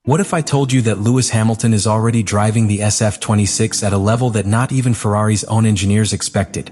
What if I told you that Lewis Hamilton is already driving the SF-26 at a level that not even Ferrari's own engineers expected,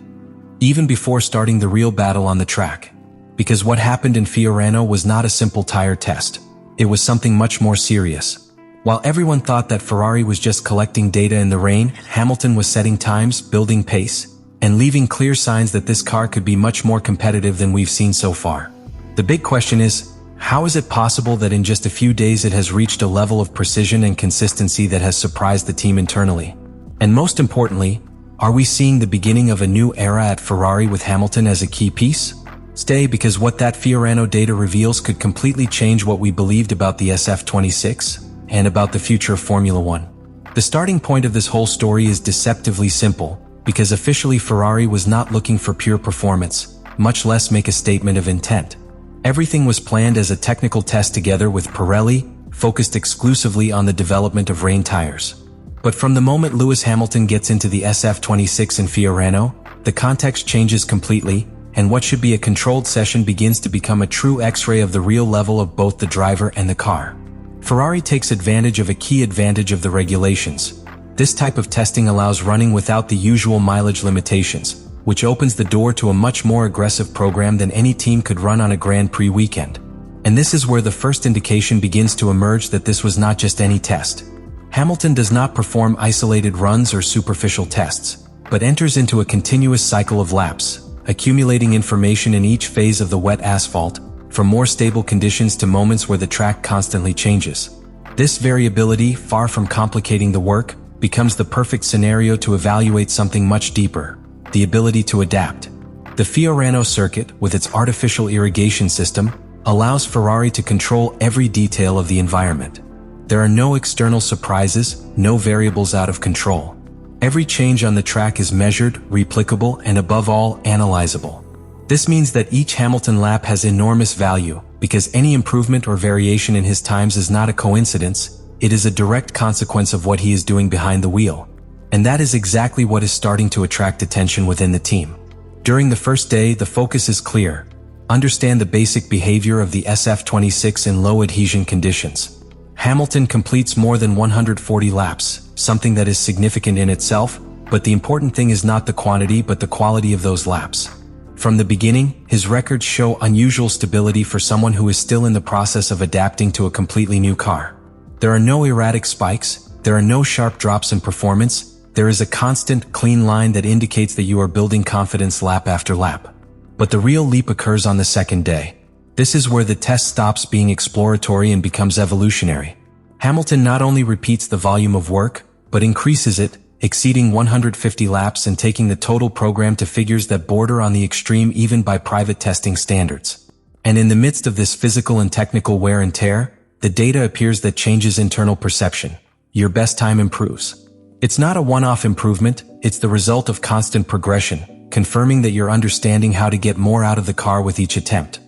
even before starting the real battle on the track? Because what happened in Fiorano was not a simple tire test. It was something much more serious. While everyone thought that Ferrari was just collecting data in the rain, Hamilton was setting times, building pace, and leaving clear signs that this car could be much more competitive than we've seen so far. The big question is, how is it possible that in just a few days it has reached a level of precision and consistency that has surprised the team internally? And most importantly, are we seeing the beginning of a new era at Ferrari with Hamilton as a key piece? Stay, because what that Fiorano data reveals could completely change what we believed about the SF-26 and about the future of Formula One. The starting point of this whole story is deceptively simple, because officially Ferrari was not looking for pure performance, much less make a statement of intent. Everything was planned as a technical test together with Pirelli, focused exclusively on the development of rain tires. But from the moment Lewis Hamilton gets into the SF-26 in Fiorano, the context changes completely, and what should be a controlled session begins to become a true X-ray of the real level of both the driver and the car. Ferrari takes advantage of a key advantage of the regulations. This type of testing allows running without the usual mileage limitations, which opens the door to a much more aggressive program than any team could run on a Grand Prix weekend. And this is where the first indication begins to emerge that this was not just any test. Hamilton does not perform isolated runs or superficial tests, but enters into a continuous cycle of laps, accumulating information in each phase of the wet asphalt, from more stable conditions to moments where the track constantly changes. This variability, far from complicating the work, becomes the perfect scenario to evaluate something much deeper: the ability to adapt. The Fiorano Circuit, with its artificial irrigation system, allows Ferrari to control every detail of the environment. There are no external surprises, no variables out of control. Every change on the track is measured, replicable, and above all, analyzable. This means that each Hamilton lap has enormous value, because any improvement or variation in his times is not a coincidence, it is a direct consequence of what he is doing behind the wheel. And that is exactly what is starting to attract attention within the team. During the first day, the focus is clear. Understand the basic behavior of the SF-26 in low adhesion conditions. Hamilton completes more than 140 laps, something that is significant in itself, but the important thing is not the quantity but the quality of those laps. From the beginning, his records show unusual stability for someone who is still in the process of adapting to a completely new car. There are no erratic spikes, there are no sharp drops in performance. There is a constant, clean line that indicates that you are building confidence lap after lap. But the real leap occurs on the second day. This is where the test stops being exploratory and becomes evolutionary. Hamilton not only repeats the volume of work, but increases it, exceeding 150 laps and taking the total program to figures that border on the extreme even by private testing standards. And in the midst of this physical and technical wear and tear, the data appears that changes internal perception. Your best time improves. It's not a one-off improvement, it's the result of constant progression, confirming that you're understanding how to get more out of the car with each attempt.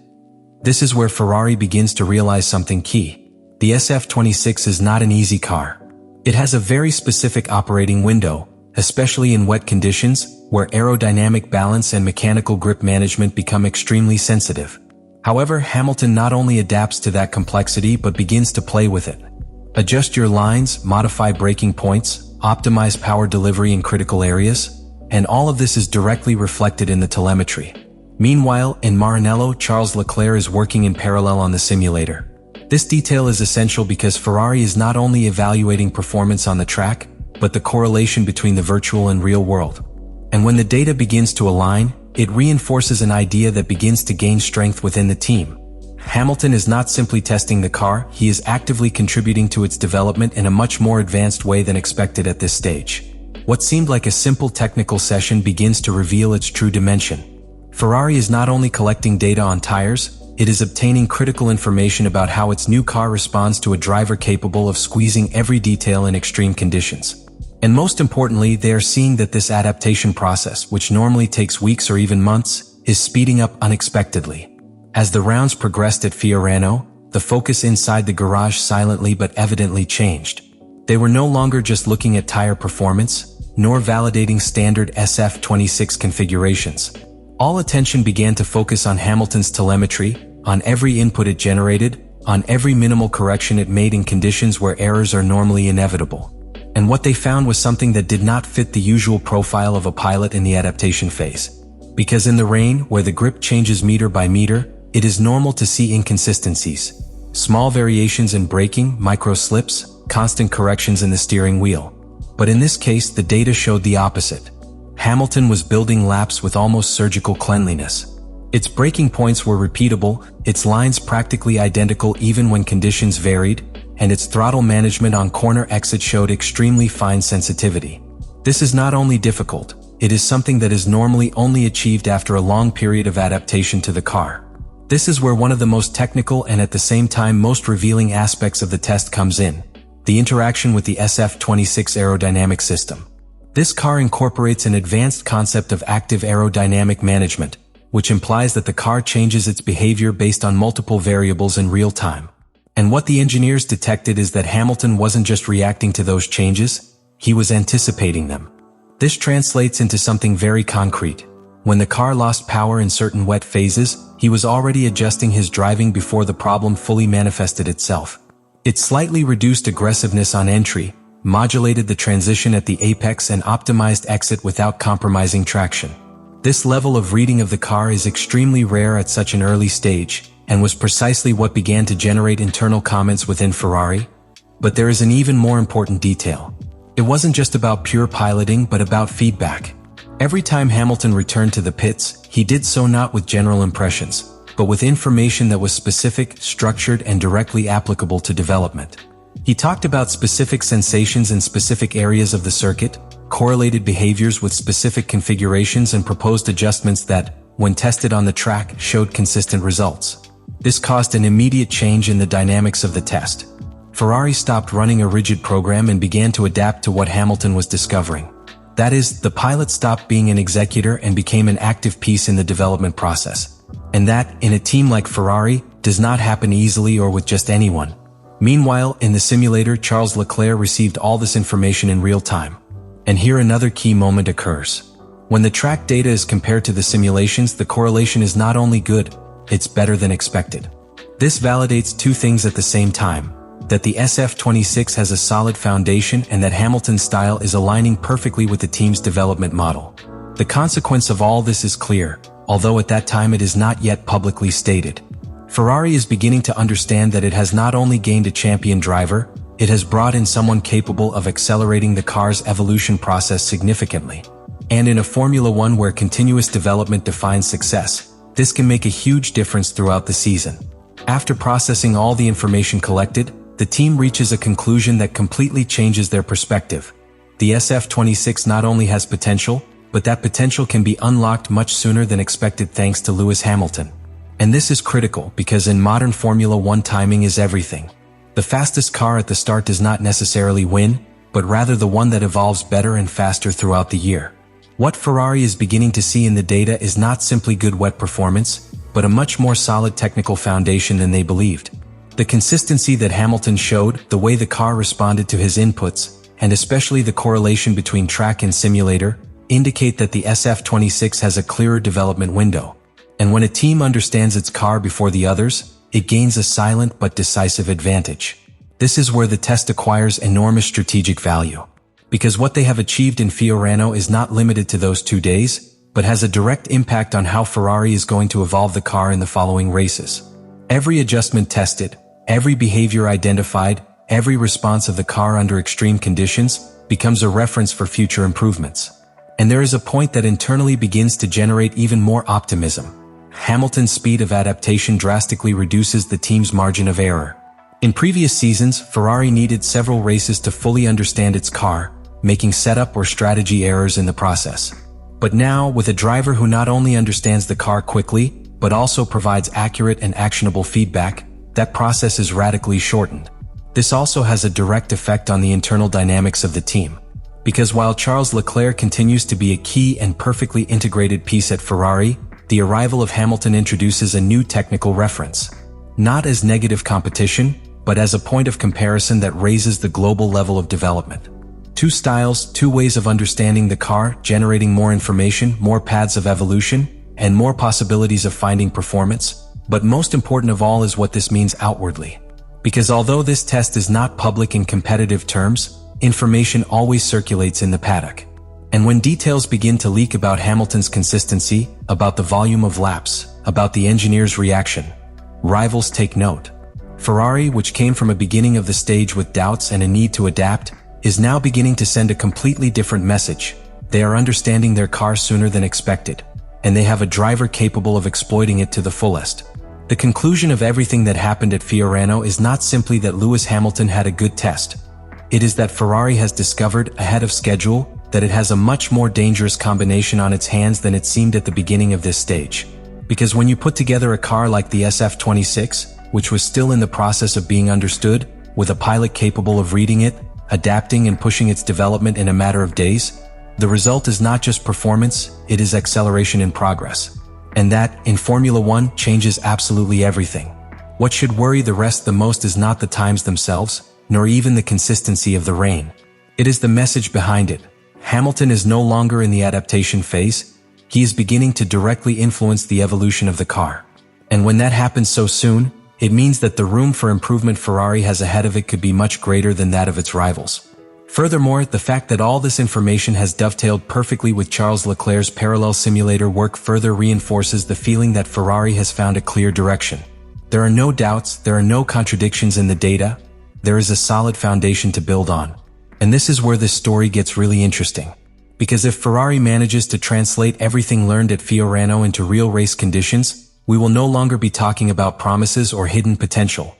This is where Ferrari begins to realize something key. The SF-26 is not an easy car. It has a very specific operating window, especially in wet conditions, where aerodynamic balance and mechanical grip management become extremely sensitive. However, Hamilton not only adapts to that complexity but begins to play with it. Adjust your lines, modify braking points, optimize power delivery in critical areas, and all of this is directly reflected in the telemetry. Meanwhile, in Maranello, Charles Leclerc is working in parallel on the simulator. This detail is essential because Ferrari is not only evaluating performance on the track, but the correlation between the virtual and real world. And when the data begins to align, it reinforces an idea that begins to gain strength within the team. Hamilton is not simply testing the car, he is actively contributing to its development in a much more advanced way than expected at this stage. What seemed like a simple technical session begins to reveal its true dimension. Ferrari is not only collecting data on tires, it is obtaining critical information about how its new car responds to a driver capable of squeezing every detail in extreme conditions. And most importantly, they are seeing that this adaptation process, which normally takes weeks or even months, is speeding up unexpectedly. As the rounds progressed at Fiorano, the focus inside the garage silently but evidently changed. They were no longer just looking at tire performance, nor validating standard SF-26 configurations. All attention began to focus on Hamilton's telemetry, on every input it generated, on every minimal correction it made in conditions where errors are normally inevitable. And what they found was something that did not fit the usual profile of a pilot in the adaptation phase. Because in the rain, where the grip changes meter by meter, it is normal to see inconsistencies. Small variations in braking, micro slips, constant corrections in the steering wheel. But in this case, the data showed the opposite. Hamilton was building laps with almost surgical cleanliness. Its braking points were repeatable, its lines practically identical even when conditions varied, and its throttle management on corner exit showed extremely fine sensitivity. This is not only difficult, it is something that is normally only achieved after a long period of adaptation to the car. This is where one of the most technical and at the same time most revealing aspects of the test comes in: the interaction with the SF-26 aerodynamic system. This car incorporates an advanced concept of active aerodynamic management, which implies that the car changes its behavior based on multiple variables in real time. And what the engineers detected is that Hamilton wasn't just reacting to those changes, he was anticipating them. This translates into something very concrete. When the car lost power in certain wet phases, he was already adjusting his driving before the problem fully manifested itself. It slightly reduced aggressiveness on entry, modulated the transition at the apex and optimized exit without compromising traction. This level of reading of the car is extremely rare at such an early stage, and was precisely what began to generate internal comments within Ferrari. But there is an even more important detail. It wasn't just about pure piloting but about feedback. Every time Hamilton returned to the pits, he did so not with general impressions, but with information that was specific, structured, and directly applicable to development. He talked about specific sensations in specific areas of the circuit, correlated behaviors with specific configurations, and proposed adjustments that, when tested on the track, showed consistent results. This caused an immediate change in the dynamics of the test. Ferrari stopped running a rigid program and began to adapt to what Hamilton was discovering. That is, the pilot stopped being an executor and became an active piece in the development process. And that, in a team like Ferrari, does not happen easily or with just anyone. Meanwhile, in the simulator, Charles Leclerc received all this information in real time. And here another key moment occurs. When the track data is compared to the simulations, the correlation is not only good, it's better than expected. This validates two things at the same time: that the SF-26 has a solid foundation and that Hamilton's style is aligning perfectly with the team's development model. The consequence of all this is clear, although at that time it is not yet publicly stated. Ferrari is beginning to understand that it has not only gained a champion driver, it has brought in someone capable of accelerating the car's evolution process significantly. And in a Formula One where continuous development defines success, this can make a huge difference throughout the season. After processing all the information collected, the team reaches a conclusion that completely changes their perspective. The SF-26 not only has potential, but that potential can be unlocked much sooner than expected thanks to Lewis Hamilton. And this is critical because in modern Formula One timing is everything. The fastest car at the start does not necessarily win, but rather the one that evolves better and faster throughout the year. What Ferrari is beginning to see in the data is not simply good wet performance, but a much more solid technical foundation than they believed. The consistency that Hamilton showed, the way the car responded to his inputs, and especially the correlation between track and simulator, indicate that the SF-26 has a clearer development window. And when a team understands its car before the others, it gains a silent but decisive advantage. This is where the test acquires enormous strategic value. Because what they have achieved in Fiorano is not limited to those 2 days, but has a direct impact on how Ferrari is going to evolve the car in the following races. Every adjustment tested, every behavior identified, every response of the car under extreme conditions becomes a reference for future improvements. And there is a point that internally begins to generate even more optimism. Hamilton's speed of adaptation drastically reduces the team's margin of error. In previous seasons, Ferrari needed several races to fully understand its car, making setup or strategy errors in the process. But now, with a driver who not only understands the car quickly, but also provides accurate and actionable feedback, that process is radically shortened. This also has a direct effect on the internal dynamics of the team. Because while Charles Leclerc continues to be a key and perfectly integrated piece at Ferrari, the arrival of Hamilton introduces a new technical reference. Not as negative competition, but as a point of comparison that raises the global level of development. Two styles, two ways of understanding the car, generating more information, more paths of evolution, and more possibilities of finding performance. But most important of all is what this means outwardly. Because although this test is not public in competitive terms, information always circulates in the paddock. And when details begin to leak about Hamilton's consistency, about the volume of laps, about the engineer's reaction, rivals take note. Ferrari, which came from a beginning of the stage with doubts and a need to adapt, is now beginning to send a completely different message. They are understanding their car sooner than expected, and they have a driver capable of exploiting it to the fullest. The conclusion of everything that happened at Fiorano is not simply that Lewis Hamilton had a good test. It is that Ferrari has discovered, ahead of schedule, that it has a much more dangerous combination on its hands than it seemed at the beginning of this stage. Because when you put together a car like the SF-26, which was still in the process of being understood, with a pilot capable of reading it, adapting and pushing its development in a matter of days, the result is not just performance, it is acceleration in progress. And that, in Formula One, changes absolutely everything. What should worry the rest the most is not the times themselves, nor even the consistency of the rain. It is the message behind it. Hamilton is no longer in the adaptation phase, he is beginning to directly influence the evolution of the car. And when that happens so soon, it means that the room for improvement Ferrari has ahead of it could be much greater than that of its rivals. Furthermore, the fact that all this information has dovetailed perfectly with Charles Leclerc's parallel simulator work further reinforces the feeling that Ferrari has found a clear direction. There are no doubts, there are no contradictions in the data, there is a solid foundation to build on. And this is where this story gets really interesting. Because if Ferrari manages to translate everything learned at Fiorano into real race conditions, we will no longer be talking about promises or hidden potential.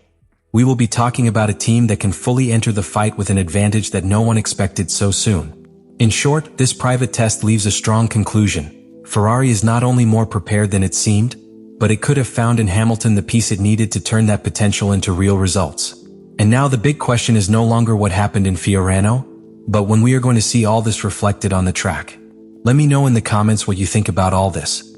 We will be talking about a team that can fully enter the fight with an advantage that no one expected so soon. In short, this private test leaves a strong conclusion. Ferrari is not only more prepared than it seemed, but it could have found in Hamilton the piece it needed to turn that potential into real results. And now the big question is no longer what happened in Fiorano, but when we are going to see all this reflected on the track. Let me know in the comments what you think about all this.